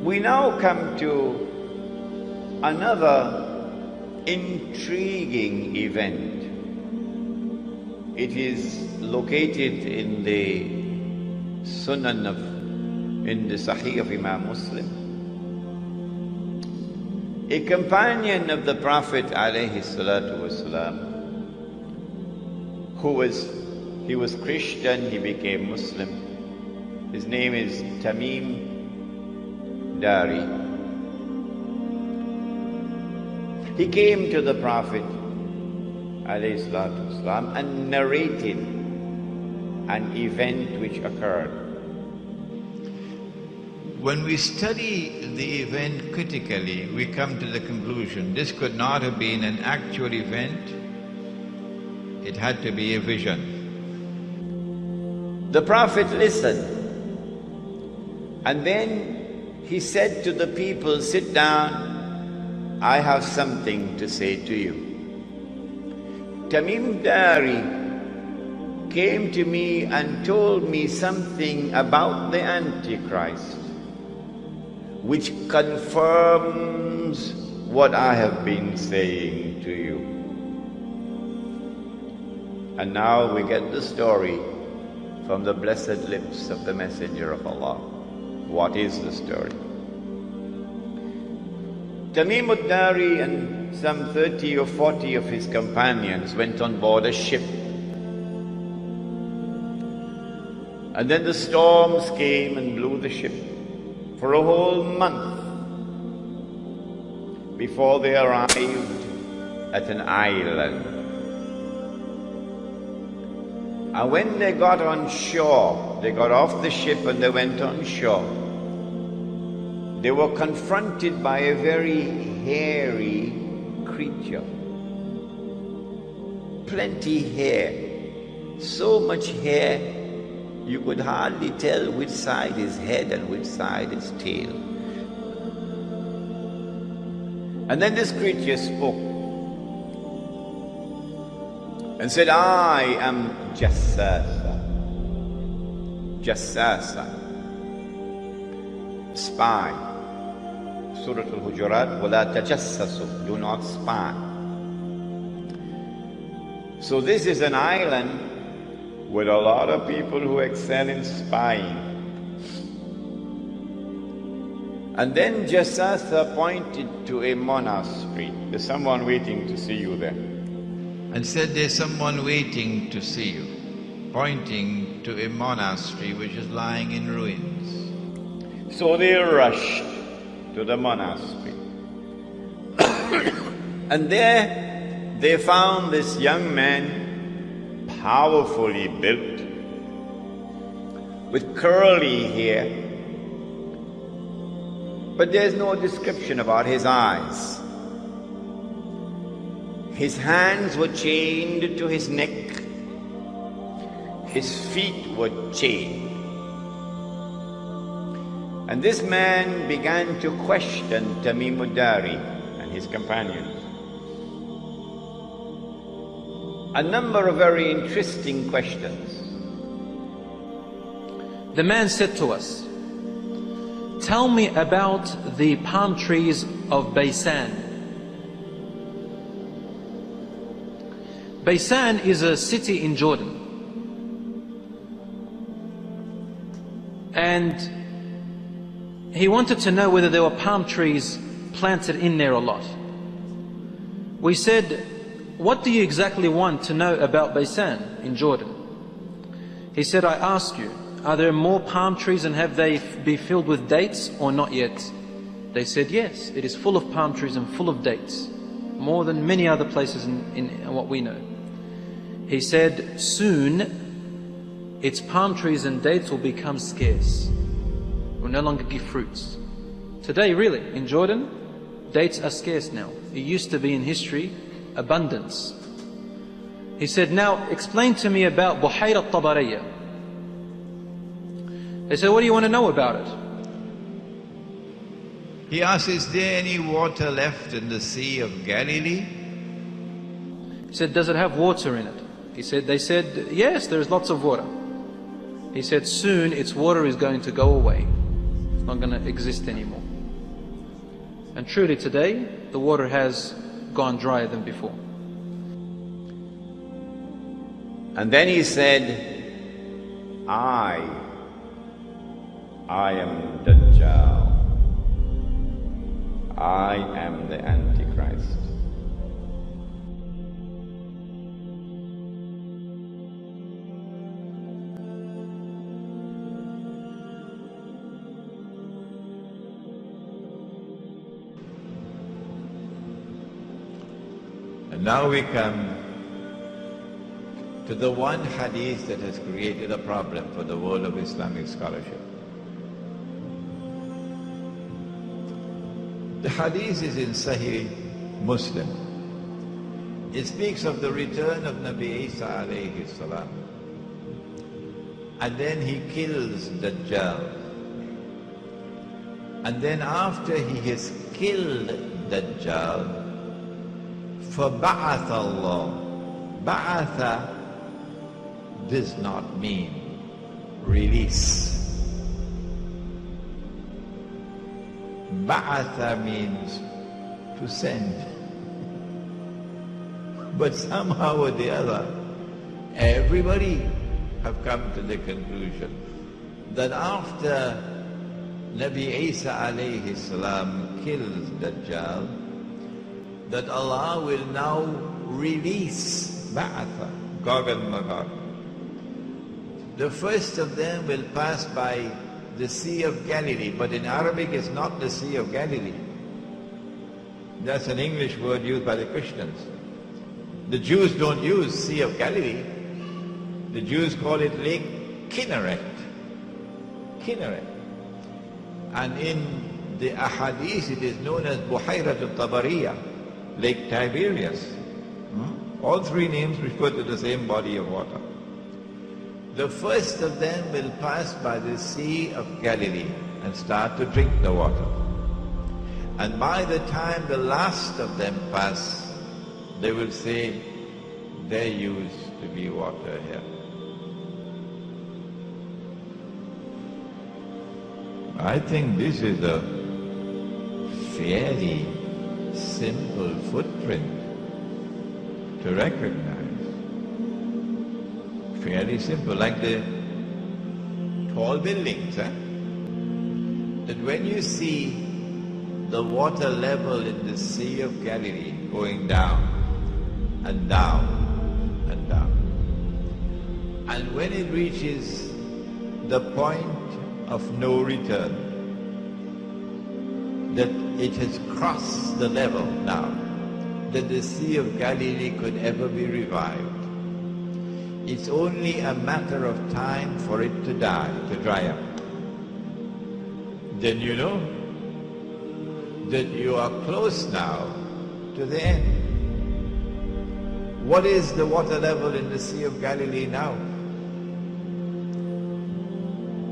We now come to another intriguing event. It is located in the Sunan in the Sahih of Imam Muslim. A companion of the Prophet alayhi salatu wasalam, he was Christian, he became Muslim. His name is Tamim Dari. He came to the Prophet alayhi salatu wasalam and narrated an event which occurred. When we study the event critically, we come to the conclusion this could not have been an actual event, it had to be a vision. The Prophet listened, and then he said to the people, "Sit down, I have something to say to you." Tamim Dari came to me and told me something about the Antichrist, which confirms what I have been saying to you. And now we get the story from the blessed lips of the Messenger of Allah. What is the story? Tamim ad-Dari and some 30 or 40 of his companions went on board a ship. And then the storms came and blew the ship for a whole month before they arrived at an island. And when they got on shore, they got off the ship and they went on shore, they were confronted by a very hairy creature. Plenty hair, so much hair you could hardly tell which side is head and which side is tail. And then this creature spoke and said, "I am Jassasa." Jassasa, spy. Surah Al-Hujurat, وَلَا تَجَسَّسُوا, do not spy. So this is an island with a lot of people who excel in spying. And then Jassasa pointed to a monastery. There's someone waiting to see you there. And said, "There's someone waiting to see you," pointing to a monastery which is lying in ruins. So they rushed to the monastery. And there they found this young man, powerfully built, with curly hair, but there's no description about his eyes. His hands were chained to his neck, his feet were chained. And this man began to question Tamim ad-Dari and his companions. A number of very interesting questions. The man said to us, "Tell me about the palm trees of Baysan." Baysan is a city in Jordan. And he wanted to know whether there were palm trees planted in there or not. We said, "What do you exactly want to know about Baysan in Jordan?" He said, "I ask you, are there more palm trees and have they be filled with dates or not yet?" They said, "Yes, it is full of palm trees and full of dates, more than many other places in what we know." He said, "Soon its palm trees and dates will become scarce, will no longer give fruits." Today, really, in Jordan, dates are scarce now. It used to be in history abundance. He said, "Now explain to me about Buhayra al-Tabariya." They said, "What do you want to know about it?" He asked, "Is there any water left in the Sea of Galilee?" He said, "Does it have water in it?" They said, "Yes, there is lots of water." He said, "Soon its water is going to go away. It's not going to exist anymore." And truly today, the water has gone drier than before. And then he said, I am Dajjal. I am the Antichrist. And now we come to the one hadith that has created a problem for the world of Islamic scholarship. The hadith is in Sahih Muslim. It speaks of the return of Nabi Isa alayhi salam. And then he kills Dajjal. And then after he has killed Dajjal, فَبَعَثَ اللَّهُ. Ba'atha does not mean release. Ba'atha means to send. But somehow or the other, everybody have come to the conclusion that after Nabi Isa alayhi salam kills Dajjal, that Allah will now release Ba'atha, Gog and Magog. The first of them will pass by the Sea of Galilee, but in Arabic it's not the Sea of Galilee. That's an English word used by the Christians. The Jews don't use Sea of Galilee. The Jews call it Lake Kinneret. Kinneret. And in the Ahadith it is known as Buhayrat al-Tabariya, Lake Tiberias. All three names refer to the same body of water. The first of them will pass by the Sea of Galilee and start to drink the water. And by the time the last of them pass, they will say, there used to be water here. I think this is a fairly simple footprint to recognize. Fairly simple, like the tall buildings. That when you see the water level in the Sea of Galilee going down and down and down, and when it reaches the point of no return, that it has crossed the level now, that the Sea of Galilee could ever be revived. It's only a matter of time for it to die, to dry up. Then you know that you are close now to the end. What is the water level in the Sea of Galilee now?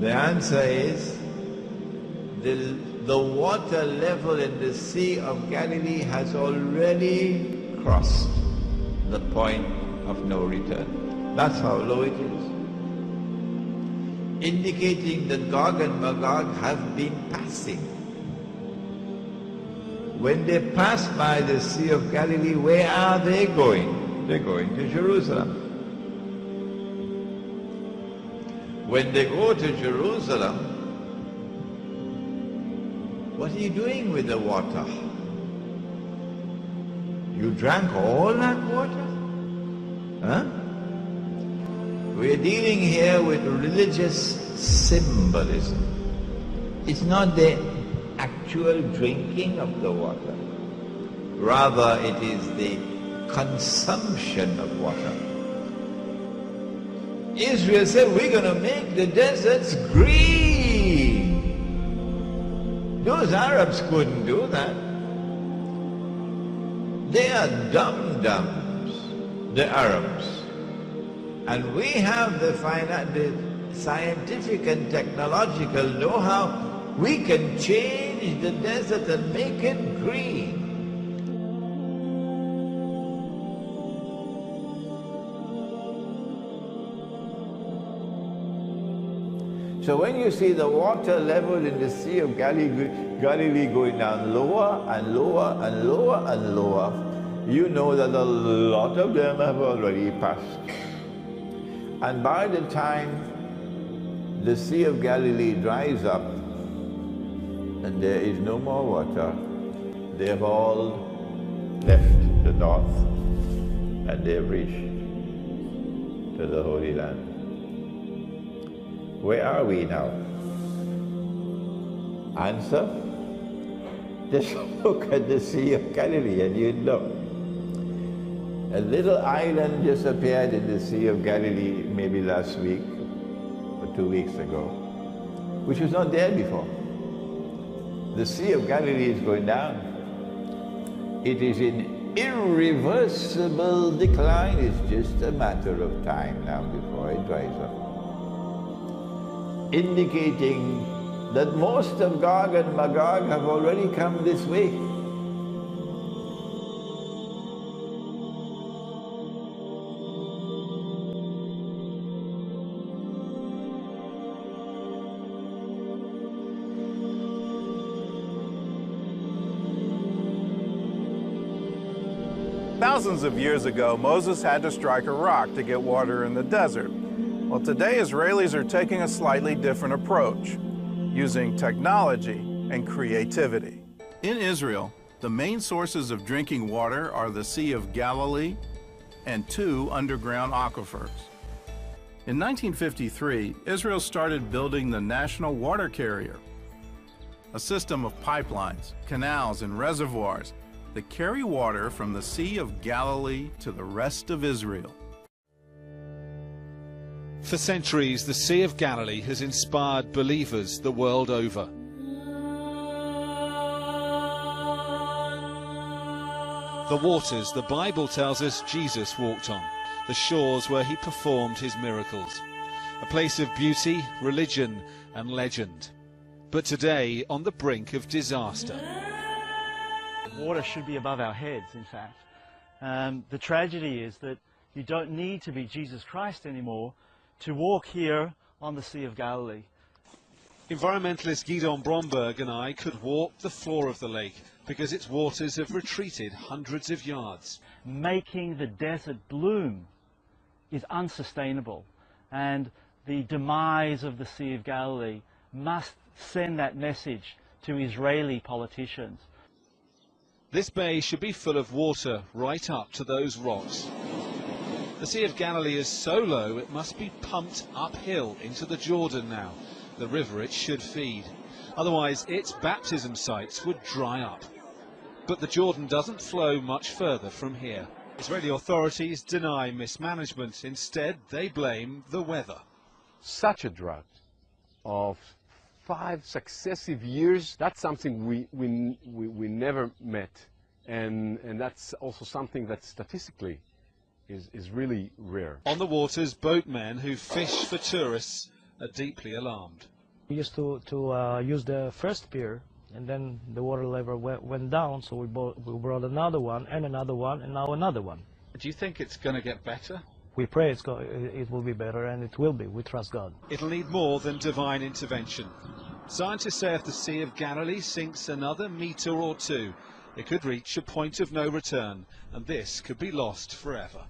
The answer is the water level in the Sea of Galilee has already crossed the point of no return. That's how low it is. Indicating that Gog and Magog have been passing. When they pass by the Sea of Galilee, where are they going? They're going to Jerusalem. When they go to Jerusalem, what are you doing with the water? You drank all that water? Huh? We're dealing here with religious symbolism. It's not the actual drinking of the water. Rather, it is the consumption of water. Israel said, we're going to make the deserts green. Those Arabs couldn't do that. They are dum-dums, the Arabs. And we have the scientific and technological know-how. We can change the desert and make it green. So when you see the water level in the Sea of Galilee Galilee going down lower and lower and lower and lower, you know that a lot of them have already passed. And by the time the Sea of Galilee dries up and there is no more water, they have all left the north and they have reached to the Holy Land. Where are we now? Answer? Just look at the Sea of Galilee and you know. A little island just appeared in the Sea of Galilee maybe last week or 2 weeks ago, which was not there before. The Sea of Galilee is going down. It is in irreversible decline. It's just a matter of time now before it dries up, indicating that most of Gog and Magog have already come this way. Thousands of years ago, Moses had to strike a rock to get water in the desert. Well, today Israelis are taking a slightly different approach, using technology and creativity. In Israel, the main sources of drinking water are the Sea of Galilee and 2 underground aquifers. In 1953, Israel started building the national water carrier, a system of pipelines, canals, and reservoirs that carry water from the Sea of Galilee to the rest of Israel. For centuries, the Sea of Galilee has inspired believers the world over. The waters, the Bible tells us, Jesus walked on, the shores where he performed his miracles. A place of beauty, religion, and legend. But today, on the brink of disaster. Water should be above our heads, in fact. The tragedy is that you don't need to be Jesus Christ anymore to walk here on the Sea of Galilee. Environmentalist Guidon Bromberg and I could walk the floor of the lake because its waters have retreated hundreds of yards. Making the desert bloom is unsustainable, and the demise of the Sea of Galilee must send that message to Israeli politicians. This bay should be full of water right up to those rocks. The Sea of Galilee is so low it must be pumped uphill into the Jordan now, the river it should feed. Otherwise its baptism sites would dry up. But the Jordan doesn't flow much further from here. Israeli authorities deny mismanagement. Instead, they blame the weather. Such a drought of 5 successive years, that's something we never met. And that's also something that statistically is really rare. On the waters, boatmen who fish for tourists are deeply alarmed. We used to use the first pier, and then the water level went down, so we brought another one, and now another one. Do you think it's going to get better? We pray it will be better, and it will be. We trust God. It'll need more than divine intervention. Scientists say if the Sea of Galilee sinks another metre or 2, it could reach a point of no return, and this could be lost forever.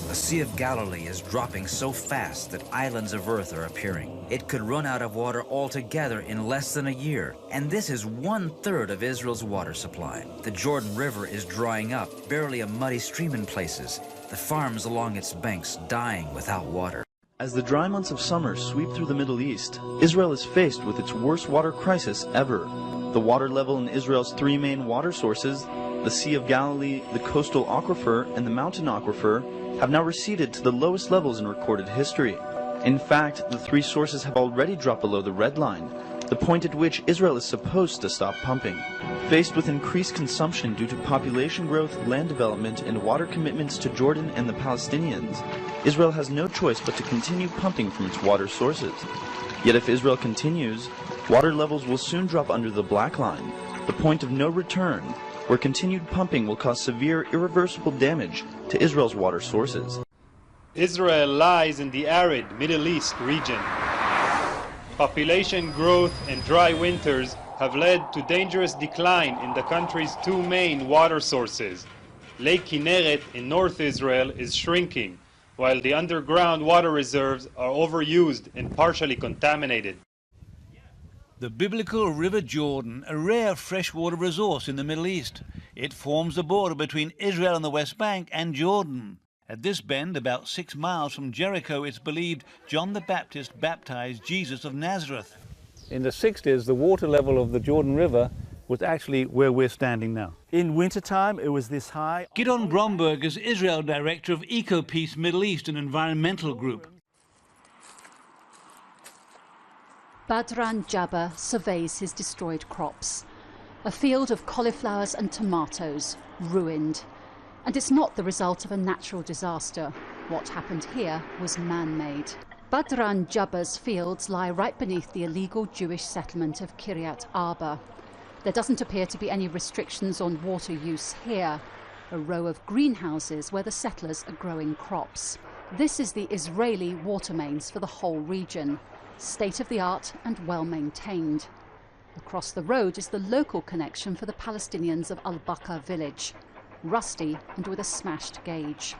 The Sea of Galilee is dropping so fast that islands of earth are appearing. It could run out of water altogether in less than a year, and this is 1/3 of Israel's water supply. The Jordan River is drying up, barely a muddy stream in places. The farms along its banks dying without water. As the dry months of summer sweep through the Middle East, Israel is faced with its worst water crisis ever. The water level in Israel's 3 main water sources, the Sea of Galilee, the coastal aquifer, and the mountain aquifer, have now receded to the lowest levels in recorded history. In fact, the 3 sources have already dropped below the red line, the point at which Israel is supposed to stop pumping. Faced with increased consumption due to population growth, land development, and water commitments to Jordan and the Palestinians, Israel has no choice but to continue pumping from its water sources. Yet if Israel continues, water levels will soon drop under the black line, the point of no return, where continued pumping will cause severe, irreversible damage to Israel's water sources. Israel lies in the arid Middle East region. Population growth and dry winters have led to dangerous decline in the country's two main water sources. Lake Kinneret in North Israel is shrinking, while the underground water reserves are overused and partially contaminated. The biblical River Jordan, a rare freshwater resource in the Middle East. It forms the border between Israel on the West Bank and Jordan. At this bend, about 6 miles from Jericho, it's believed John the Baptist baptized Jesus of Nazareth. In the 60s, the water level of the Jordan River was actually where we're standing now. In wintertime, it was this high. Gidon Bromberg is Israel Director of EcoPeace Middle East, an environmental group. Badran Jabba surveys his destroyed crops. A field of cauliflowers and tomatoes, ruined. And it's not the result of a natural disaster. What happened here was man-made. Badran Jabba's fields lie right beneath the illegal Jewish settlement of Kiryat Arba. There doesn't appear to be any restrictions on water use here. A row of greenhouses where the settlers are growing crops. This is the Israeli water mains for the whole region. State-of-the-art and well-maintained. Across the road is the local connection for the Palestinians of Al-Baqa village. Rusty and with a smashed gauge.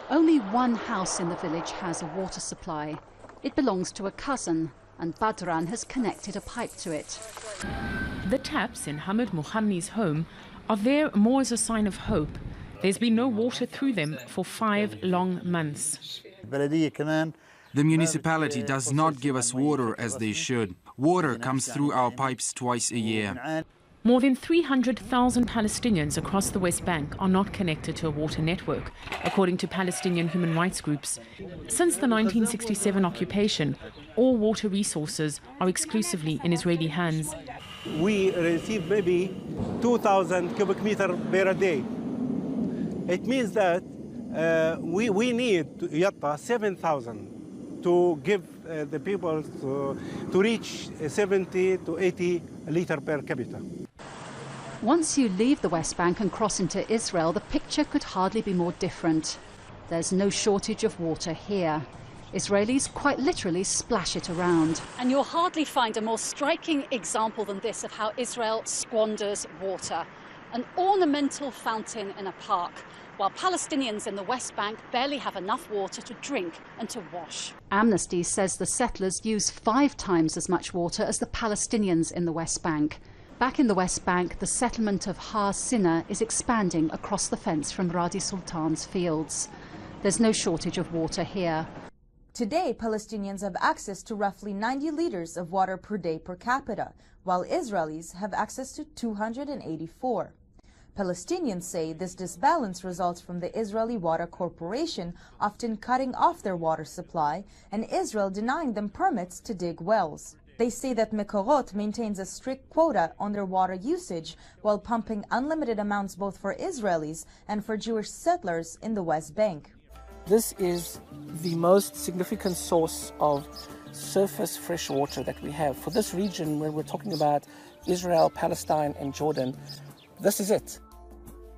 Only one house in the village has a water supply. It belongs to a cousin, and Badran has connected a pipe to it. The taps in Hamid Muhanni's home are there more as a sign of hope. There's been no water through them for 5 long months. The municipality does not give us water as they should. Water comes through our pipes twice a year. More than 300,000 Palestinians across the West Bank are not connected to a water network, according to Palestinian human rights groups. Since the 1967 occupation, all water resources are exclusively in Israeli hands. We receive maybe 2,000 cubic meters per day. It means that we need Yatta 7,000 to give the people to reach 70 to 80 liters per capita. Once you leave the West Bank and cross into Israel, the picture could hardly be more different. There's no shortage of water here. Israelis quite literally splash it around. And you'll hardly find a more striking example than this of how Israel squanders water. An ornamental fountain in a park, while Palestinians in the West Bank barely have enough water to drink and to wash. Amnesty says the settlers use 5 times as much water as the Palestinians in the West Bank. Back in the West Bank, the settlement of Har Sinna is expanding across the fence from Radi Sultan's fields. There's no shortage of water here. Today, Palestinians have access to roughly 90 liters of water per day per capita, while Israelis have access to 284. Palestinians say this disbalance results from the Israeli Water Corporation often cutting off their water supply and Israel denying them permits to dig wells. They say that Mekorot maintains a strict quota on their water usage while pumping unlimited amounts both for Israelis and for Jewish settlers in the West Bank. This is the most significant source of surface fresh water that we have. For this region where we're talking about Israel, Palestine and Jordan, this is it.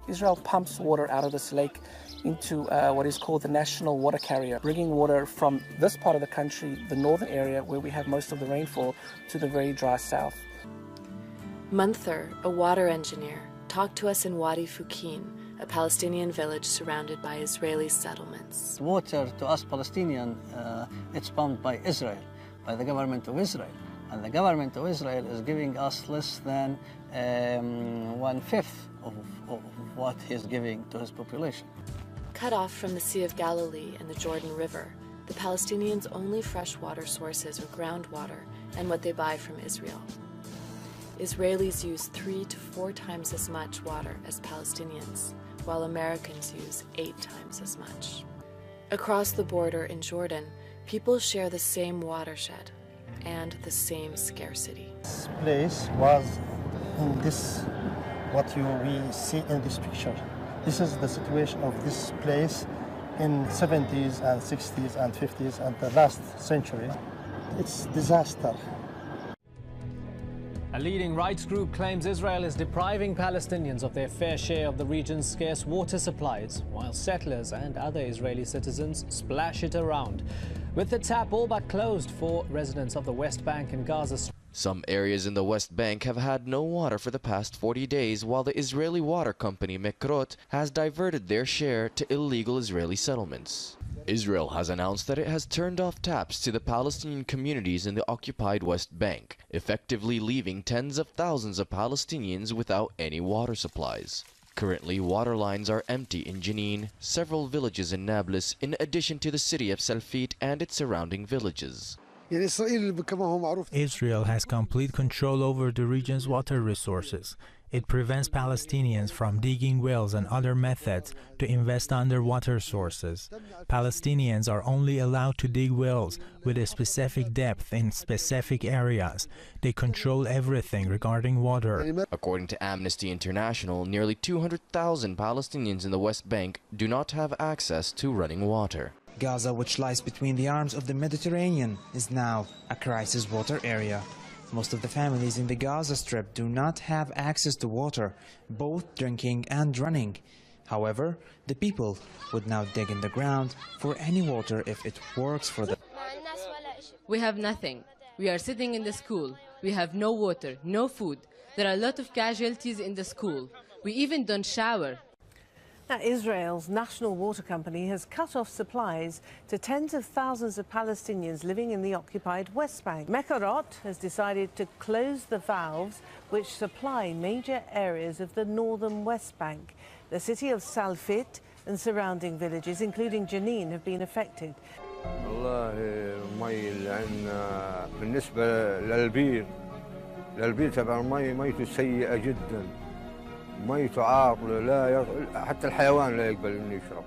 Israel pumps water out of this lake into what is called the national water carrier, bringing water from this part of the country, the northern area where we have most of the rainfall, to the very dry south. Munther, a water engineer, talked to us in Wadi Fukin, a Palestinian village surrounded by Israeli settlements. Water to us Palestinians, it's pumped by Israel, by the government of Israel. And the government of Israel is giving us less than 1/5 of what he's giving to his population. Cut off from the Sea of Galilee and the Jordan River, the Palestinians' only freshwater sources are groundwater and what they buy from Israel. Israelis use 3 to 4 times as much water as Palestinians, while Americans use 8 times as much. Across the border in Jordan, people share the same watershed and the same scarcity. This place was in this, what we see in this picture. This is the situation of this place in 70s and 60s and 50s and the last century. It's disaster. A leading rights group claims Israel is depriving Palestinians of their fair share of the region's scarce water supplies, while settlers and other Israeli citizens splash it around. With the tap all but closed for residents of the West Bank and Gaza. Some areas in the West Bank have had no water for the past 40 days, while the Israeli water company Mekrot has diverted their share to illegal Israeli settlements. Israel has announced that it has turned off taps to the Palestinian communities in the occupied West Bank, effectively leaving tens of thousands of Palestinians without any water supplies. Currently, water lines are empty in Jenin, several villages in Nablus, in addition to the city of Salfit and its surrounding villages. Israel has complete control over the region's water resources. It prevents Palestinians from digging wells and other methods to invest underwater sources. Palestinians are only allowed to dig wells with a specific depth in specific areas. They control everything regarding water. According to Amnesty International, nearly 200,000 Palestinians in the West Bank do not have access to running water. Gaza, which lies between the arms of the Mediterranean, is now a crisis water area. Most of the families in the Gaza Strip do not have access to water, both drinking and running. However, the people would now dig in the ground for any water if it works for them. We have nothing. We are sitting in the school. We have no water, no food. There are a lot of casualties in the school. We even don't shower. Now, Israel's national water company has cut off supplies to tens of thousands of Palestinians living in the occupied West Bank. Mekrot has decided to close the valves which supply major areas of the northern West Bank. The city of Salfit and surrounding villages, including Jenin, have been affected. البير تبع المي ميته سيئة جدا. ميته عاقله لا حتى الحيوان لا يقبل انه يشرب.